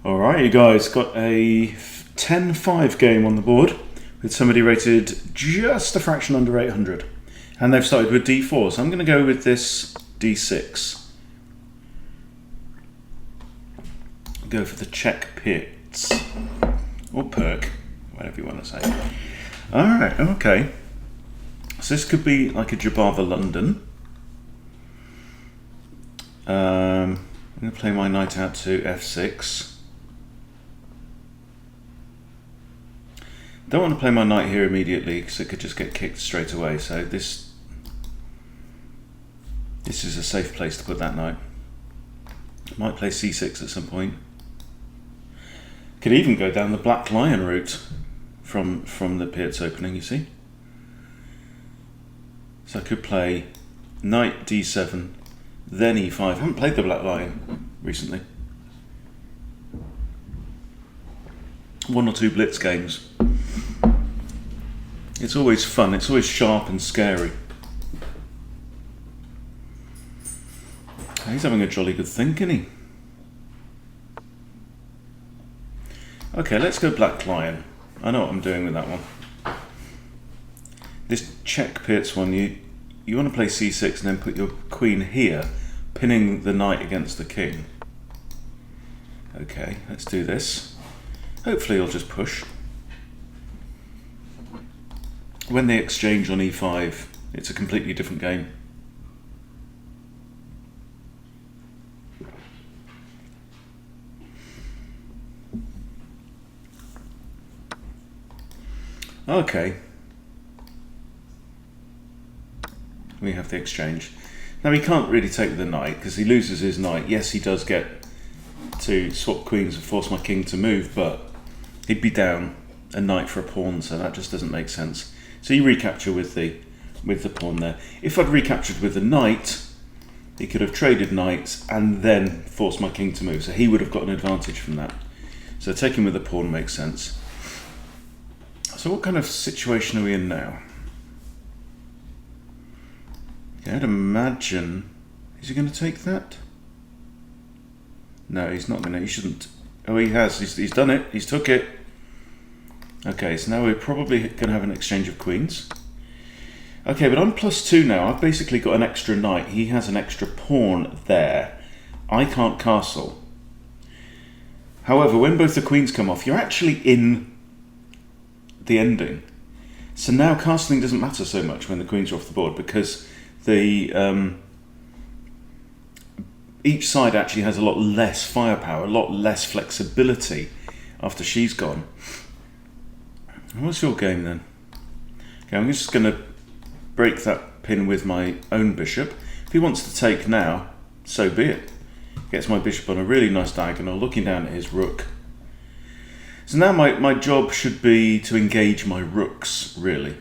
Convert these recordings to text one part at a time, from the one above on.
Alright, you guys, got a 10-5 game on the board with somebody rated just a fraction under 800. And they've started with D4, so I'm going to go with this D6. Go for the check pits. Or perk, whatever you want to say. Alright, okay. So this could be like a Jabava London. I'm going to play my knight out to F6. Don't want to play my knight here immediately because it could just get kicked straight away. So this is a safe place to put that knight. Might play C6 at some point. Could even go down the black lion route from the Piet's opening, you see. So I could play knight D7, then E5. I haven't played the black lion recently. 1 or 2 blitz games. It's always fun, it's always sharp and scary. He's having a jolly good think, isn't he? Okay, let's go black lion. I know what I'm doing with that one. This check pits one, you want to play C6 and then put your queen here, pinning the knight against the king. Okay, let's do this. Hopefully he'll just push. When they exchange on E5, it's a completely different game. Okay. We have the exchange. Now he can't really take the knight because he loses his knight. Yes, he does get to swap queens and force my king to move, but he'd be down a knight for a pawn, so that just doesn't make sense. So you recapture with the pawn there. If I'd recaptured with the knight, he could have traded knights and then forced my king to move, so he would have got an advantage from that. So taking with the pawn makes sense. So what kind of situation are we in now? Okay, I'd imagine... Is he going to take that? No, he's not going to. He shouldn't. Oh, he has. He's done it. He's took it. Okay, so now we're probably going to have an exchange of queens. Okay, but I'm +2 now. I've basically got an extra knight. He has an extra pawn there. I can't castle. However, when both the queens come off, you're actually in the ending. So now castling doesn't matter so much when the queens are off the board because the each side actually has a lot less firepower, a lot less flexibility after she's gone. What's your game then? Okay, I'm just going to break that pin with my own bishop. If he wants to take now, so be it. Gets my bishop on a really nice diagonal, looking down at his rook. So now my job should be to engage my rooks, really.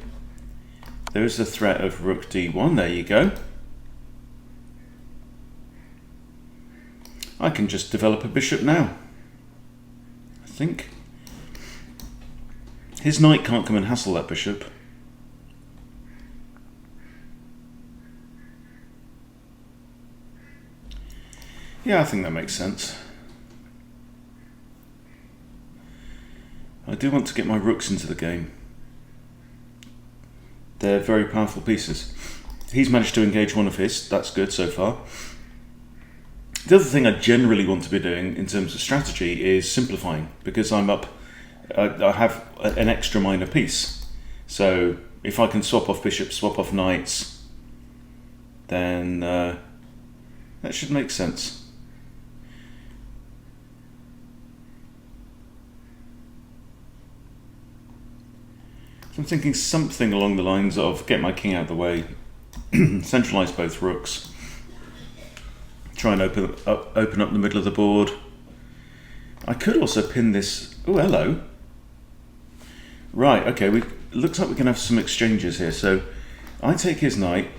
There is the threat of rook d1, there you go. I can just develop a bishop now, I think. His knight can't come and hassle that bishop. Yeah, I think that makes sense. I do want to get my rooks into the game. They're very powerful pieces. He's managed to engage one of his, that's good so far. The other thing I generally want to be doing in terms of strategy is simplifying, because I'm up, I have an extra minor piece. So if I can swap off bishops, swap off knights, then that should make sense. So I'm thinking something along the lines of get my king out of the way, centralise both rooks, try and open up the middle of the board. I could also pin this. Oh, hello. Right, okay, looks like we can have some exchanges here. So I take his knight.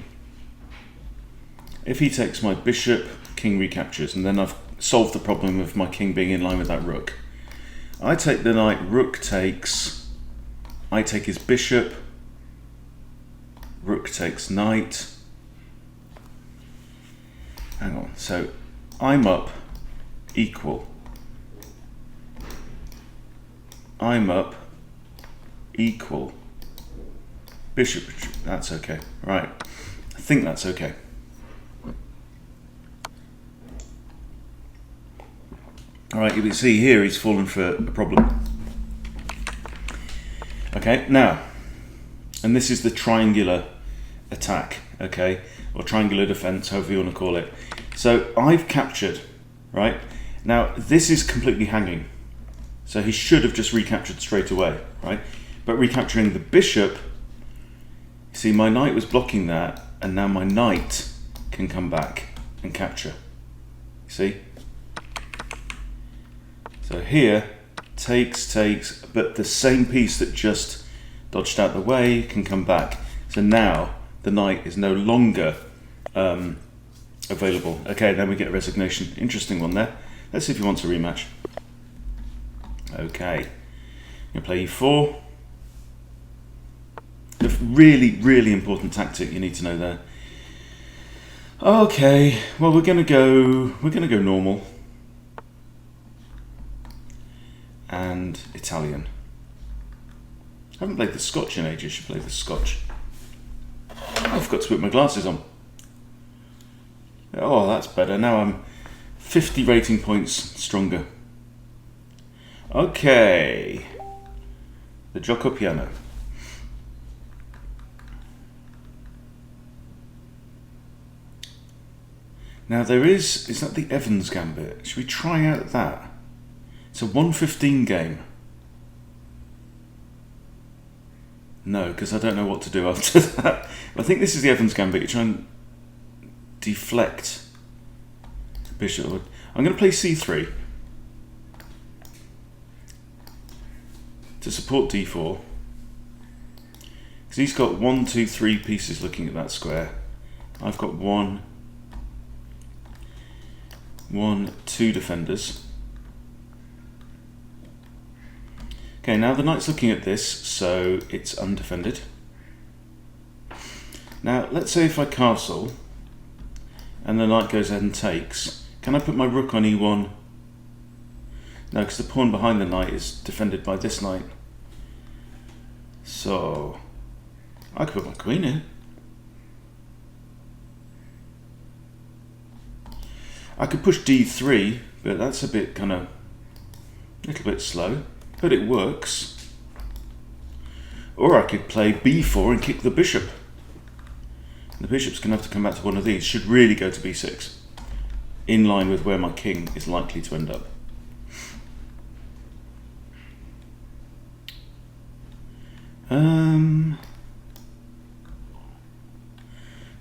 If he takes my bishop, king recaptures, and then I've solved the problem of my king being in line with that rook. I take the knight, rook takes. I take his bishop, rook takes knight. Hang on, so I'm up equal. I'm up, equal. Bishop, that's okay. Right, I think that's okay. All right, you can see here he's fallen for a problem. Okay, now, and this is the triangular attack, okay, or triangular defense, however you want to call it. So I've captured, right? Now, this is completely hanging. So he should have just recaptured straight away, right? But recapturing the bishop, see, my knight was blocking that, and now my knight can come back and capture. See? So here, takes, but the same piece that just dodged out the way can come back. So now the knight is no longer available. Okay, then we get a resignation. Interesting one there. Let's see if he wants a rematch. Okay, you play e4. The really important tactic you need to know there. Okay, well we're gonna go normal and Italian. I haven't played the Scotch in ages. Should play the Scotch. I forgot to put my glasses on. Oh, that's better. Now I'm 50 rating points stronger. Okay, the Gioco Piano. Now there is that the Evans Gambit? Should we try out that? It's a 1:15 game. No, because I don't know what to do after that. I think this is the Evans Gambit. You try and deflect bishop. I'm going to play c3 to support d4. Because he's got 1, 2, 3 pieces looking at that square. I've got 1, 2 defenders. Okay, now the knight's looking at this, so it's undefended. Now, let's say if I castle, and the knight goes ahead and takes, can I put my rook on e1? No, because the pawn behind the knight is defended by this knight. So, I could put my queen in. I could push d3, but that's a bit a little bit slow. But it works. Or I could play b4 and kick the bishop. The bishop's going to have to come back to one of these. Should really go to b6. In line with where my king is likely to end up.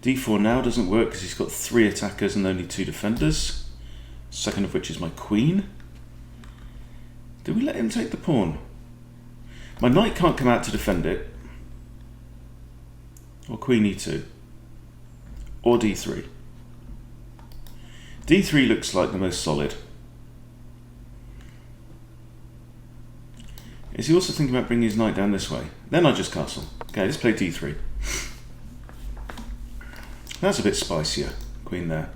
d4 now doesn't work because he's got 3 attackers and only 2 defenders. Second of which is my queen. Do we let him take the pawn? My knight can't come out to defend it. Or queen e2. Or d3. d3 looks like the most solid. Is he also thinking about bringing his knight down this way? Then I just castle. Okay, let's play d3. That's a bit spicier. Queen there.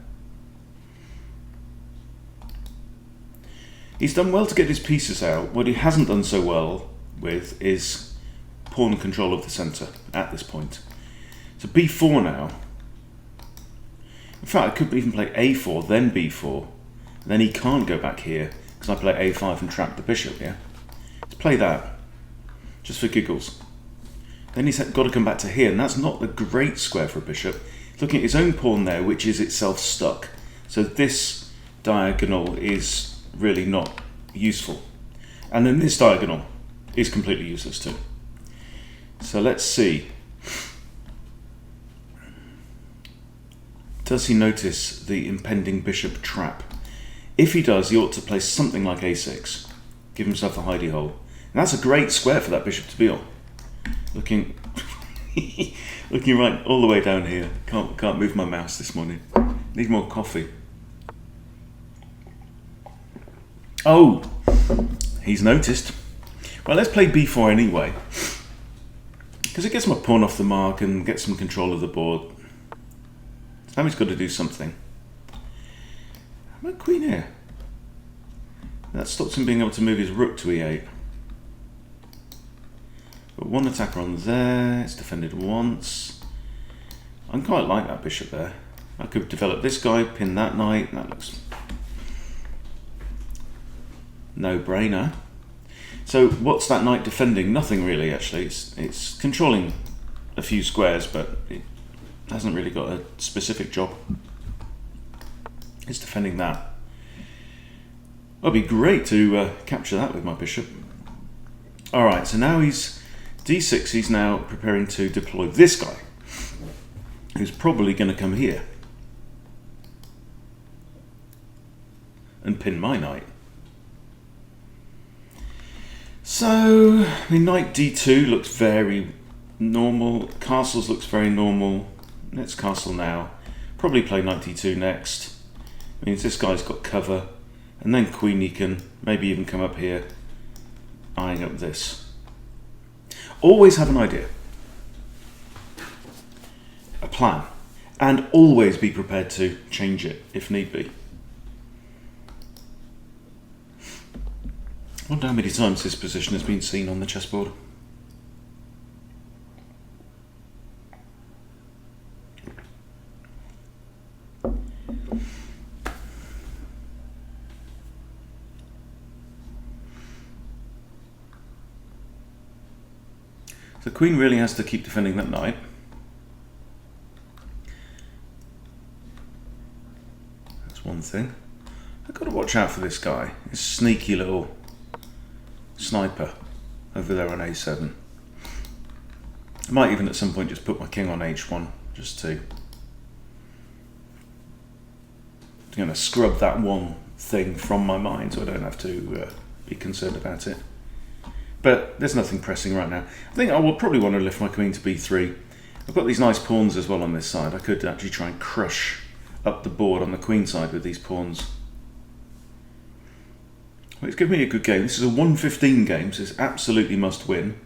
He's done well to get his pieces out. What he hasn't done so well with is pawn control of the centre at this point. So b4 now. In fact, I could even play a4, then b4. Then he can't go back here because I play a5 and trap the bishop, yeah? Let's play that, just for giggles. Then he's got to come back to here, and that's not the great square for a bishop. He's looking at his own pawn there, which is itself stuck. So this diagonal is really not useful. And then this diagonal is completely useless too. So let's see. Does he notice the impending bishop trap? If he does, he ought to play something like a6. Give himself a hidey hole. And that's a great square for that bishop to be on. Looking looking right all the way down here. Can't move my mouse this morning. Need more coffee. Oh, he's noticed. Well, let's play b4 anyway. Because it gets my pawn off the mark and gets some control of the board. Now he's got to do something. I'm a queen here. That stops him being able to move his rook to e8. Got one attacker on there, it's defended once. I quite like that bishop there. I could develop this guy, pin that knight, that looks no-brainer. So what's that knight defending? Nothing really, actually. It's controlling a few squares, but it hasn't really got a specific job. It's defending that. It'd be great to capture that with my bishop. Alright, so now he's d6, he's now preparing to deploy this guy, who's probably going to come here and pin my knight. So, I mean, knight d2 looks very normal, castles looks very normal. Let's castle now. Probably play knight d2 next. Means this guy's got cover, and then queen he can maybe even come up here, eyeing up this. Always have an idea, a plan, and always be prepared to change it if need be. I wonder how many times this position has been seen on the chessboard. The queen really has to keep defending that knight. That's one thing. I've got to watch out for this guy. This sneaky little sniper over there on a7. I might even at some point just put my king on h1 just to scrub that one thing from my mind so I don't have to be concerned about it. But there's nothing pressing right now. I think I will probably want to lift my queen to b3. I've got these nice pawns as well on this side. I could actually try and crush up the board on the queen side with these pawns. Well, it's given me a good game. This is a 1:15 game, so it's absolutely must win.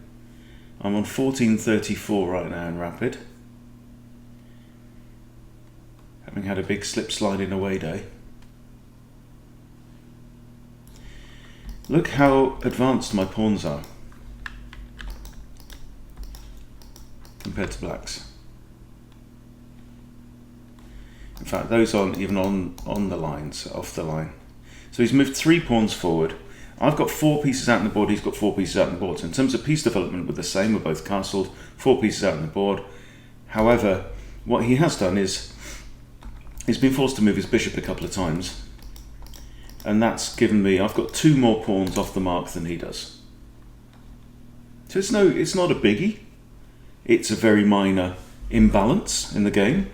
I'm on 14:34 right now in Rapid. Having had a big slip sliding away day. Look how advanced my pawns are compared to black's. In fact, those aren't even on the lines, off the line. So he's moved 3 pawns forward. I've got 4 pieces out in the board, he's got 4 pieces out in the board. So in terms of piece development, we're the same, we're both castled, 4 pieces out in the board. However, what he has done is he's been forced to move his bishop a couple of times. And that's given me, I've got 2 more pawns off the mark than he does. So it's not a biggie. It's a very minor imbalance in the game.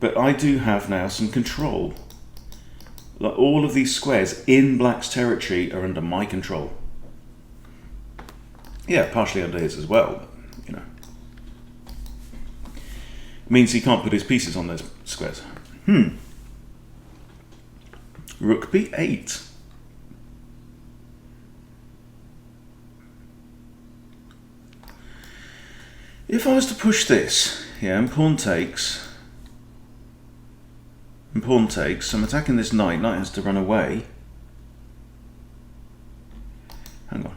But I do have now some control. Like all of these squares in black's territory are under my control. Yeah, partially under his as well, but, It means he can't put his pieces on those squares. Rook b8. If I was to push this, and pawn takes, I'm attacking this knight, knight has to run away. Hang on.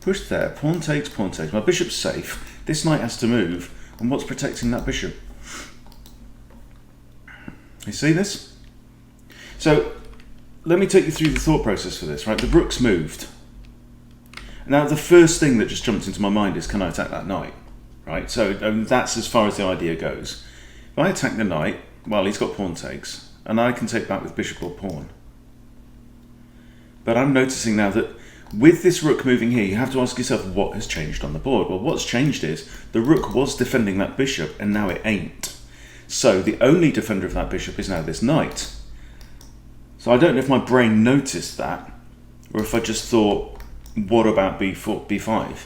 Push there, pawn takes, my bishop's safe, this knight has to move, and what's protecting that bishop? You see this? So, let me take you through the thought process for this, right? The rook's moved. Now, the first thing that just jumped into my mind is, can I attack that knight? Right? So, that's as far as the idea goes. If I attack the knight, well, he's got pawn takes, and I can take back with bishop or pawn. But I'm noticing now that with this rook moving here, you have to ask yourself, what has changed on the board? Well, what's changed is, the rook was defending that bishop, and now it ain't. So, the only defender of that bishop is now this knight. So I don't know if my brain noticed that, or if I just thought, what about b4, b5?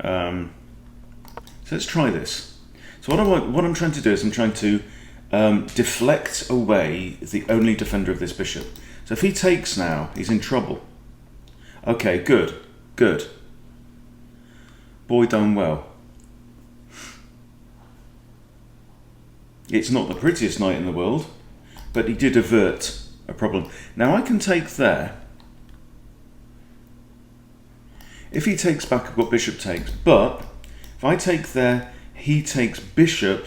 So let's try this. So what I'm trying to do is I'm trying to deflect away the only defender of this bishop. So if he takes now, he's in trouble. Okay, good, good. Boy done well. It's not the prettiest knight in the world, but he did avert a problem. Now I can take there. If he takes back, I've got bishop takes. But if I take there, he takes bishop.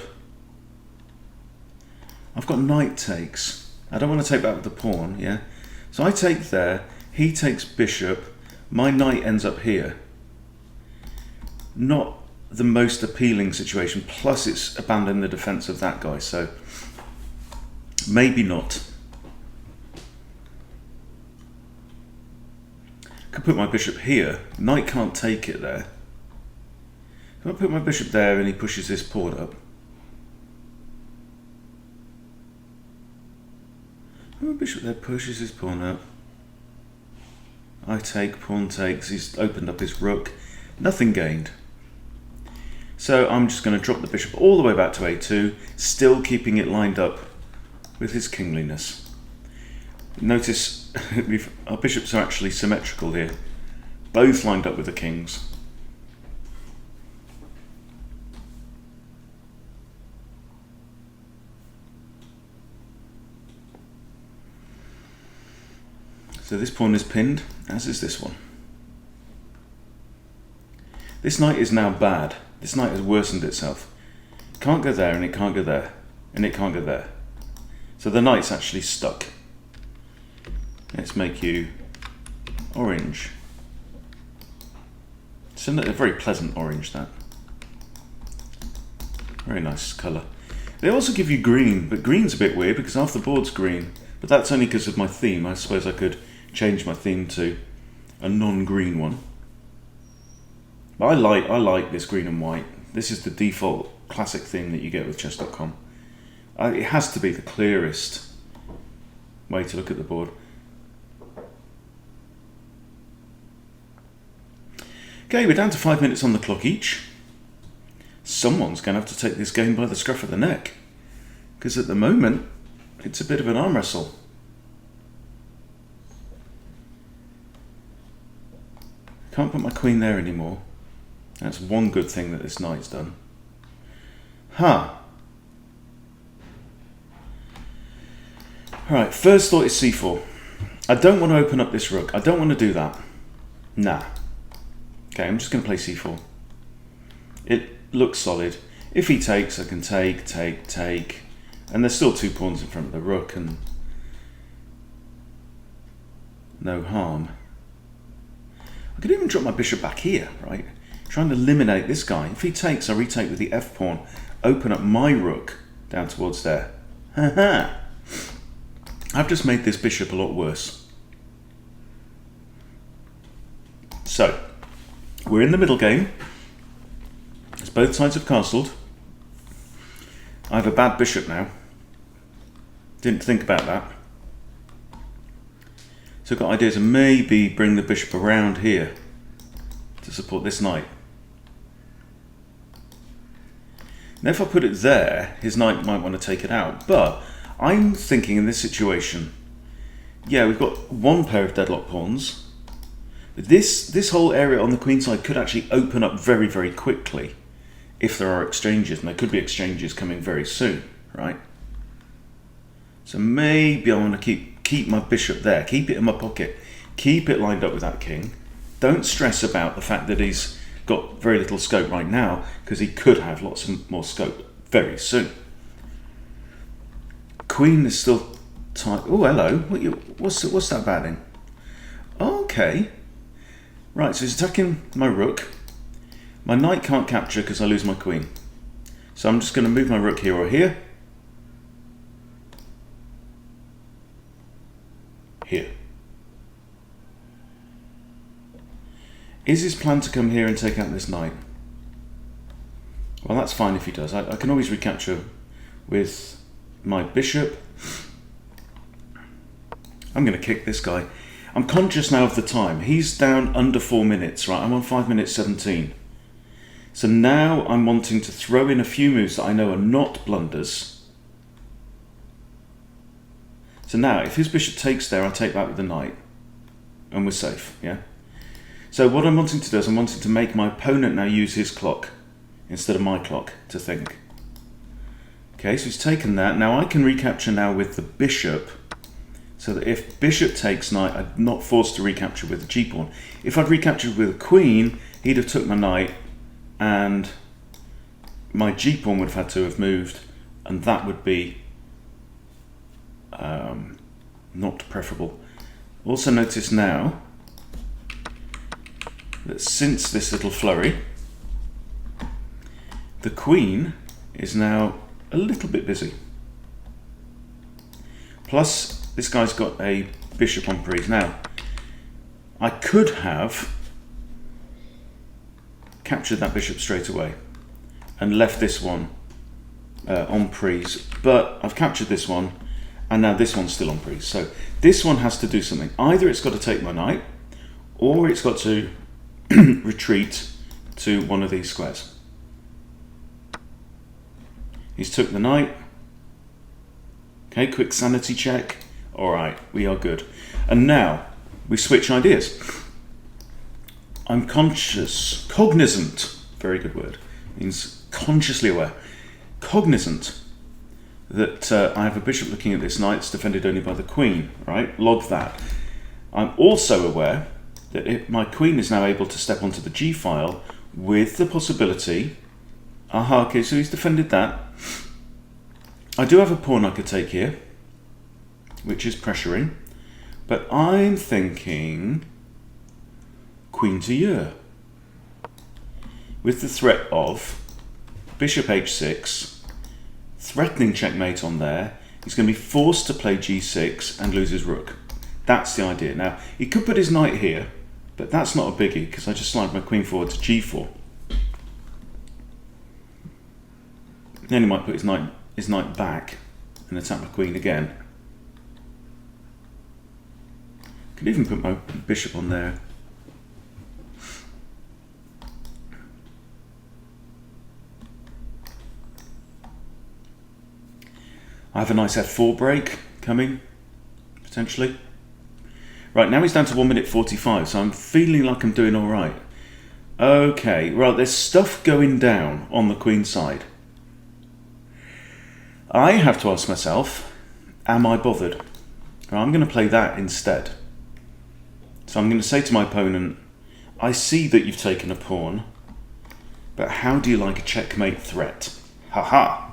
I've got knight takes. I don't want to take back with the pawn, yeah? So I take there, he takes bishop, my knight ends up here. Not the most appealing situation, plus it's abandoning the defense of that guy, so maybe not. Could put my bishop here. Knight can't take it there. If I put my bishop there and he pushes this pawn up. My bishop there pushes his pawn up. I take, pawn takes, he's opened up his rook. Nothing gained. So I'm just going to drop the bishop all the way back to a2, still keeping it lined up with his kingliness. Notice our bishops are actually symmetrical here, both lined up with the kings. So this pawn is pinned, as is this one. This knight is now bad. This knight has worsened itself. It can't go there, and it can't go there, and it can't go there. So the knight's actually stuck. Let's make you orange. It's a very pleasant orange, that. Very nice colour. They also give you green, but green's a bit weird because half the board's green. But that's only because of my theme. I suppose I could change my theme to a non-green one. But I like this green and white. This is the default classic theme that you get with chess.com. It has to be the clearest way to look at the board. Okay, we're down to 5 minutes on the clock each. Someone's going to have to take this game by the scruff of the neck, because at the moment it's a bit of an arm wrestle. Can't put my queen there anymore. That's one good thing that this knight's done. Alright, first thought is c4. I don't want to open up this rook. I don't want to do that. Nah. Okay, I'm just going to play c4. It looks solid. If he takes, I can take. And there's still 2 pawns in front of the rook and no harm. I could even drop my bishop back here, right? Trying to eliminate this guy. If he takes, I retake with the f pawn. Open up my rook down towards there. Haha! I've just made this bishop a lot worse. So, we're in the middle game. As both sides have castled. I have a bad bishop now. Didn't think about that. So I've got ideas of maybe bring the bishop around here to support this knight. Now if I put it there, his knight might want to take it out. But I'm thinking in this situation, yeah, we've got one pair of deadlock pawns. But this whole area on the queen side could actually open up very, very quickly if there are exchanges, and there could be exchanges coming very soon, right? So maybe I want to keep my bishop there, keep it in my pocket, keep it lined up with that king. Don't stress about the fact that he's got very little scope right now, because he could have lots more scope very soon. Queen is still tight. Oh, hello. What's that batting? Okay. Right, so he's attacking my rook. My knight can't capture because I lose my queen. So I'm just going to move my rook here or here. Here. Is his plan to come here and take out this knight? Well, that's fine if he does. I can always recapture with my bishop. I'm going to kick this guy. I'm conscious now of the time. He's down under 4 minutes, right? I'm on 5 minutes 17. So now I'm wanting to throw in a few moves that I know are not blunders. So now, if his bishop takes there, I take that with the knight. And we're safe, yeah? So what I'm wanting to do is I'm wanting to make my opponent now use his clock instead of my clock to think. Okay, so he's taken that. Now I can recapture now with the bishop so that if bishop takes knight, I'm not forced to recapture with a g-pawn. If I'd recaptured with a queen, he'd have took my knight, and my g-pawn would have had to have moved, and that would be not preferable. Also notice now that since this little flurry, the queen is now a little bit busy. Plus, this guy's got a bishop on prise. Now, I could have captured that bishop straight away and left this one on prise, but I've captured this one, and now this one's still on prise. So this one has to do something. Either it's got to take my knight, or it's got to retreat to one of these squares. He's took the knight. Okay, quick sanity check. All right, we are good. And now we switch ideas. I'm cognizant, very good word, means consciously aware, cognizant that I have a bishop looking at this knight that's defended only by the queen, right? Log that. I'm also aware that if my queen is now able to step onto the g-file with the possibility, aha, okay, so he's defended that. I do have a pawn I could take here, which is pressuring, but I'm thinking queen to e, with the threat of bishop h6, threatening checkmate on there. He's going to be forced to play g6 and lose his rook. That's the idea. Now, he could put his knight here, but that's not a biggie because I just slide my queen forward to g4. Then he might put his knight back and attack my queen again. Could even put my bishop on there. I have a nice f4 break coming, potentially. Right, now he's down to 1 minute 45, so I'm feeling like I'm doing all right. Okay, right, there's stuff going down on the queen side. I have to ask myself, am I bothered? Right, I'm going to play that instead. So I'm going to say to my opponent, I see that you've taken a pawn, but how do you like a checkmate threat? Haha.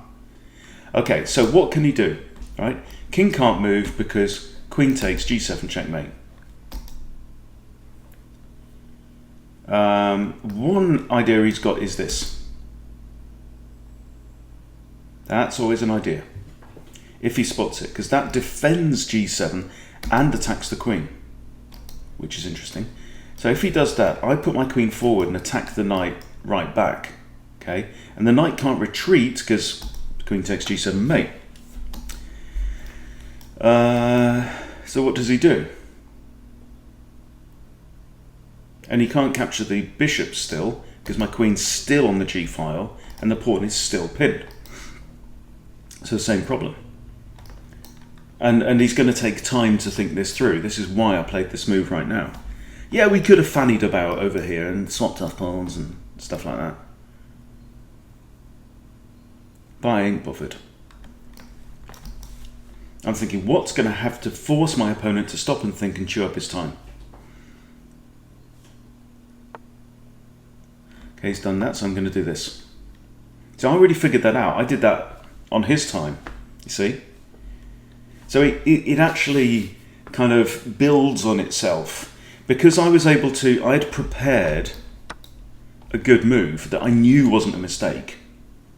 Okay, so what can he do? Right, king can't move because queen takes g7 checkmate. One idea he's got is this. That's always an idea, if he spots it, because that defends g7 and attacks the queen, which is interesting. So if he does that, I put my queen forward and attack the knight right back. Okay, and the knight can't retreat because queen takes g7 mate. So what does he do? And he can't capture the bishop still because my queen's still on the g-file and the pawn is still pinned. So the same problem. And he's going to take time to think this through. This is why I played this move right now. Yeah, we could have fannied about over here and swapped off pawns and stuff like that. But I ain't bothered. I'm thinking, what's going to have to force my opponent to stop and think and chew up his time? Okay, he's done that, so I'm going to do this. So I already figured that out. I did that on his time, you see? So it actually kind of builds on itself. Because I was able to, I'd prepared a good move that I knew wasn't a mistake.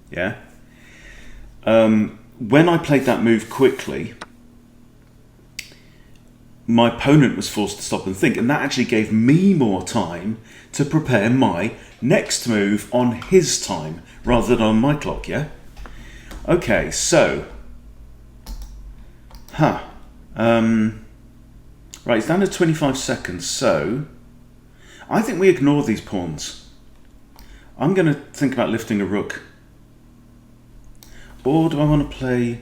Yeah? When I played that move quickly, my opponent was forced to stop and think, and that actually gave me more time to prepare my next move on his time rather than on my clock, yeah? Okay, so right, it's down to 25 seconds, so I think we ignore these pawns. I'm going to think about lifting a rook. Or do I want to play...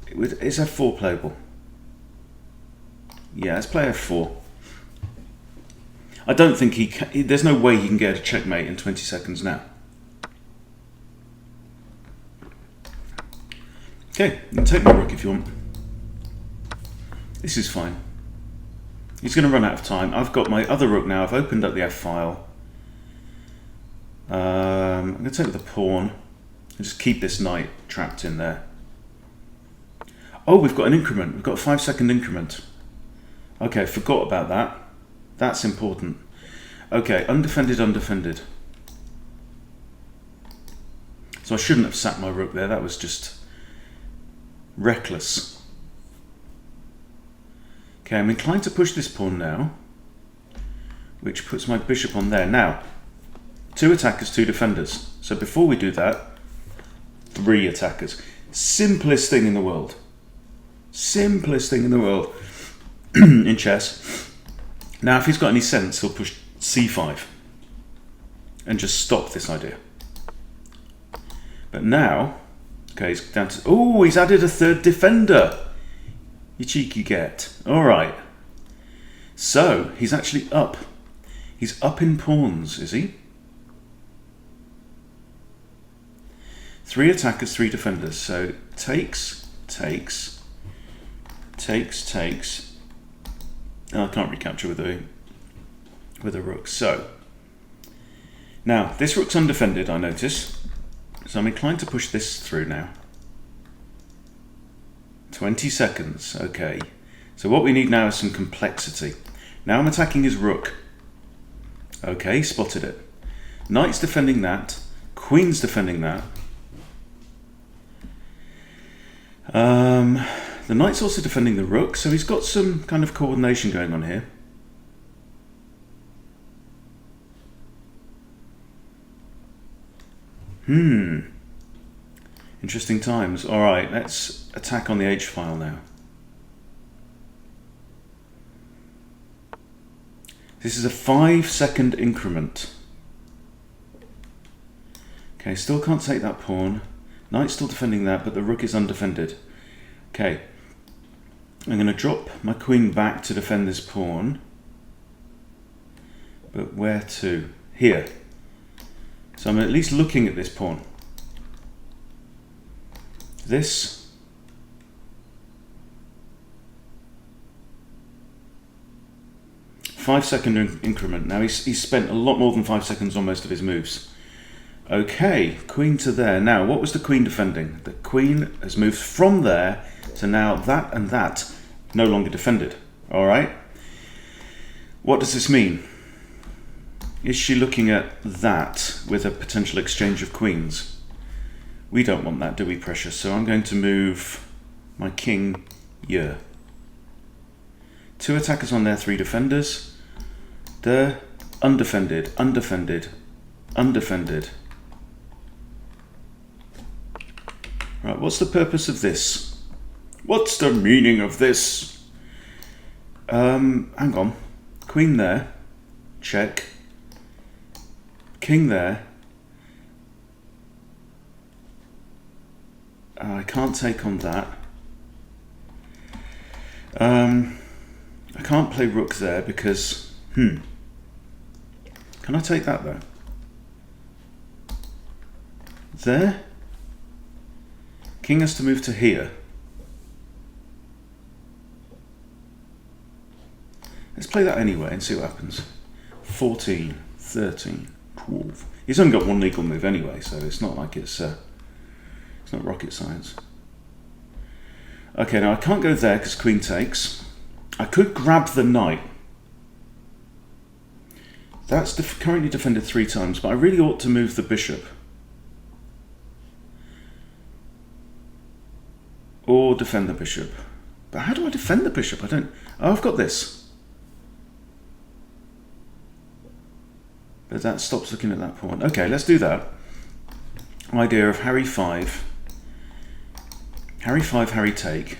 Is f4 playable? Yeah, let's play f4. I don't think he can... There's no way he can get a checkmate in 20 seconds now. Okay, you can take my rook if you want. This is fine. He's going to run out of time. I've got my other rook now. I've opened up the F file. I'm going to take the pawn and just keep this knight trapped in there. Oh, we've got an increment. We've got a 5-second increment. Okay, forgot about that. That's important. Okay, undefended, undefended. So I shouldn't have sacked my rook there. That was just reckless. Okay, I'm inclined to push this pawn now, which puts my bishop on there. Now, 2 attackers, 2 defenders. So before we do that, 3 attackers. Simplest thing in the world. Simplest thing in the world in chess. Now, if he's got any sense, he'll push c5 and just stop this idea. But now, okay, he's down to... Oh, he's added a 3rd defender. You cheeky get. All right. So, he's actually up. He's up in pawns, is he? 3 attackers, 3 defenders. So, takes, takes, takes, takes. Oh, I can't recapture with a rook. So, now, this rook's undefended, I notice. So I'm inclined to push this through now. 20 seconds, okay. So what we need now is some complexity. Now I'm attacking his rook. Okay, spotted it. Knight's defending that. Queen's defending that. The knight's also defending the rook, so he's got some kind of coordination going on here. Interesting times. All right, let's attack on the H file now. This is a 5-second increment. Okay, still can't take that pawn. Knight's still defending that, but the rook is undefended. Okay, I'm going to drop my queen back to defend this pawn. But where to? Here. So I'm at least looking at this pawn. This. Five-second increment. Now he's spent a lot more than 5 seconds on most of his moves. Okay, queen to there. Now, what was the queen defending? The queen has moved from there to now that and that no longer defended. All right. What does this mean? Is she looking at that with a potential exchange of queens? We don't want that, do we, precious? So I'm going to move my king here. 2 attackers on there, 3 defenders. They're undefended, undefended, undefended. Right, what's the purpose of this? What's the meaning of this? Hang on. Queen there. Check. King there. I can't take on that. I can't play rook there because... Can I take that though? There? King has to move to here. Let's play that anyway and see what happens. 14, 13, 12. He's only got 1 legal move anyway, so it's not like it's not rocket science. Okay, now I can't go there because queen takes. I could grab the knight. That's currently defended 3 times, but I really ought to move the bishop. Or defend the bishop. But how do I defend the bishop? I don't... Oh, I've got this. But that stops looking at that pawn. Okay, let's do that. Idea of Harry 5. Harry 5, Harry take.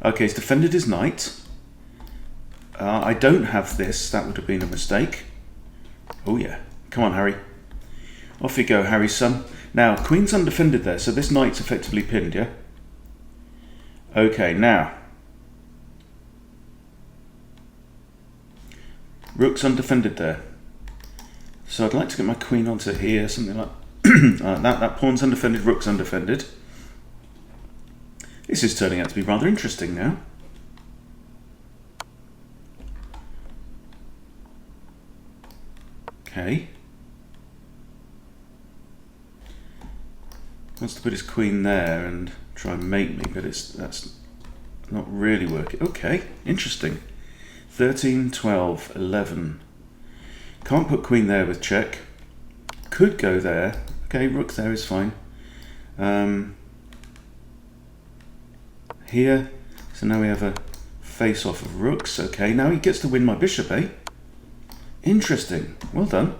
Okay, he's defended his knight. I don't have this. That would have been a mistake. Oh yeah. Come on, Harry. Off you go, Harry's son. Now, queen's undefended there, so this knight's effectively pinned, yeah? Okay, now. Rook's undefended there. So I'd like to get my queen onto here, something like that pawn's undefended, rook's undefended. This is turning out to be rather interesting now. Okay. Wants to put his queen there and try and mate me, but that's not really working. Okay, interesting. 13, 12, 11. Can't put queen there with check. Could go there. Okay, rook there is fine. Here, so now we have a face-off of rooks. Okay, now he gets to win my bishop, eh? Interesting. Well done.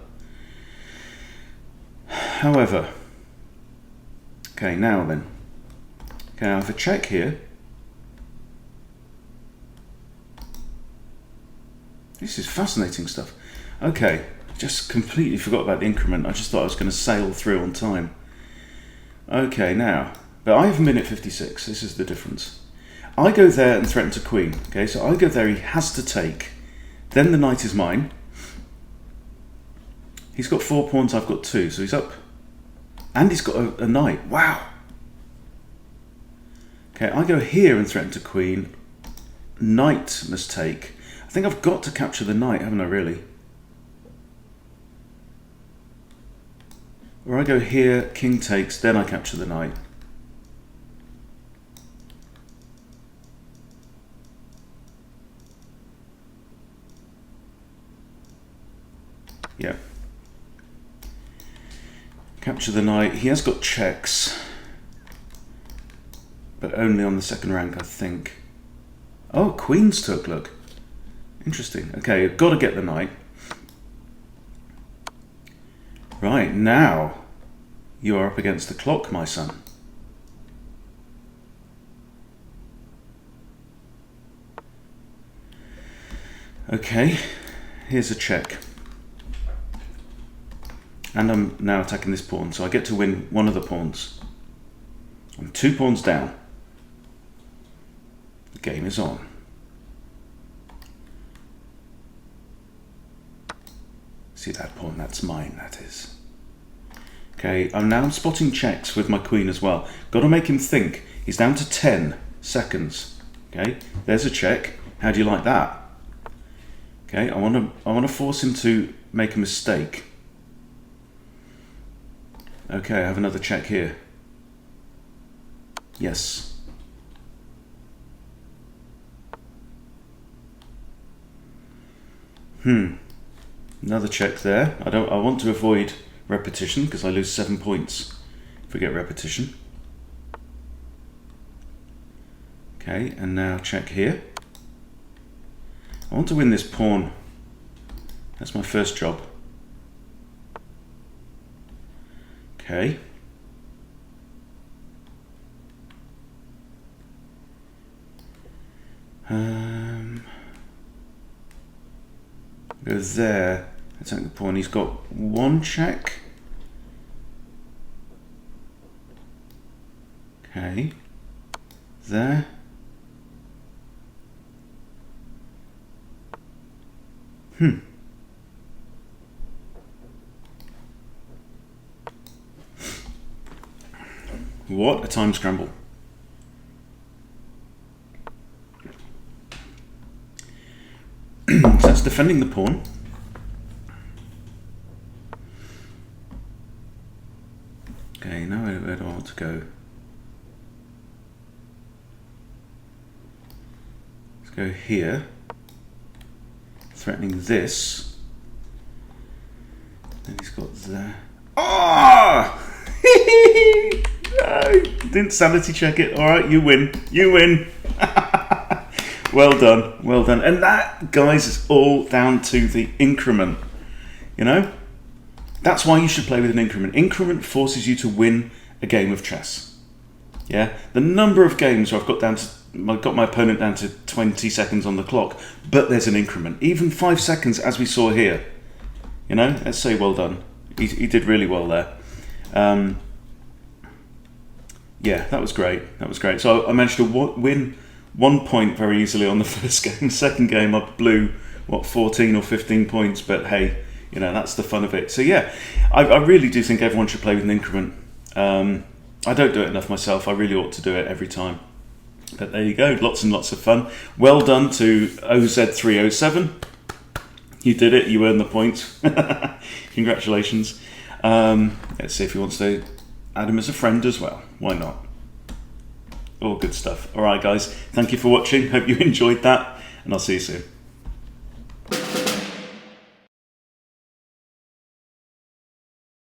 However, okay, now then. Okay, I have a check here. This is fascinating stuff. Okay, just completely forgot about the increment. I just thought I was going to sail through on time. Okay, now, but I have a minute 56. This is the difference. I go there and threaten to queen. Okay, so I go there, he has to take. Then the knight is mine. He's got 4 pawns, I've got 2, so he's up. And he's got a knight. Wow. Okay, I go here and threaten to queen. Knight must take. I think I've got to capture the knight, haven't I, really? Or I go here, king takes, then I capture the knight. Yeah. Capture the knight. He has got checks, but only on the second rank, I think. Oh, queens took, look. Interesting. Okay, I've got to get the knight. Right, now you are up against the clock, my son. Okay, here's a check. And I'm now attacking this pawn, so I get to win one of the pawns. I'm 2 pawns down. The game is on. See that pawn? That's mine, that is. Okay, I'm now spotting checks with my queen as well. Got to make him think. He's down to 10 seconds. Okay, there's a check. How do you like that? Okay, I want to force him to make a mistake. Okay, I have another check here. Yes. Another check there. I want to avoid repetition because I lose 7 points if we get repetition. Okay, and now check here. I want to win this pawn. That's my first job. Okay. Go there. Attack the pawn. He's got 1 check. Okay. There. What a time scramble. So that's defending the pawn. Okay, now where do I want to go? Let's go here. Threatening this. Then he's got there. Ah! No, didn't sanity check it. Alright, you win. You win. Well done. Well done. And that, guys, is all down to the increment. You know? That's why you should play with an increment. Increment forces you to win a game of chess. Yeah? The number of games where I've got my opponent down to 20 seconds on the clock, but there's an increment. Even 5 seconds, as we saw here. You know? Let's say well done. He did really well there. Yeah, that was great. That was great. So I managed to win 1 point very easily on the first game. Second game, I blew, 14 or 15 points. But hey, you know, that's the fun of it. So yeah, I really do think everyone should play with an increment. I don't do it enough myself. I really ought to do it every time. But there you go. Lots and lots of fun. Well done to OZ307. You did it. You earned the points. Congratulations. Let's see if he wants to add him as a friend as well. Why not? All good stuff. All right, guys. Thank you for watching. Hope you enjoyed that, and I'll see you soon.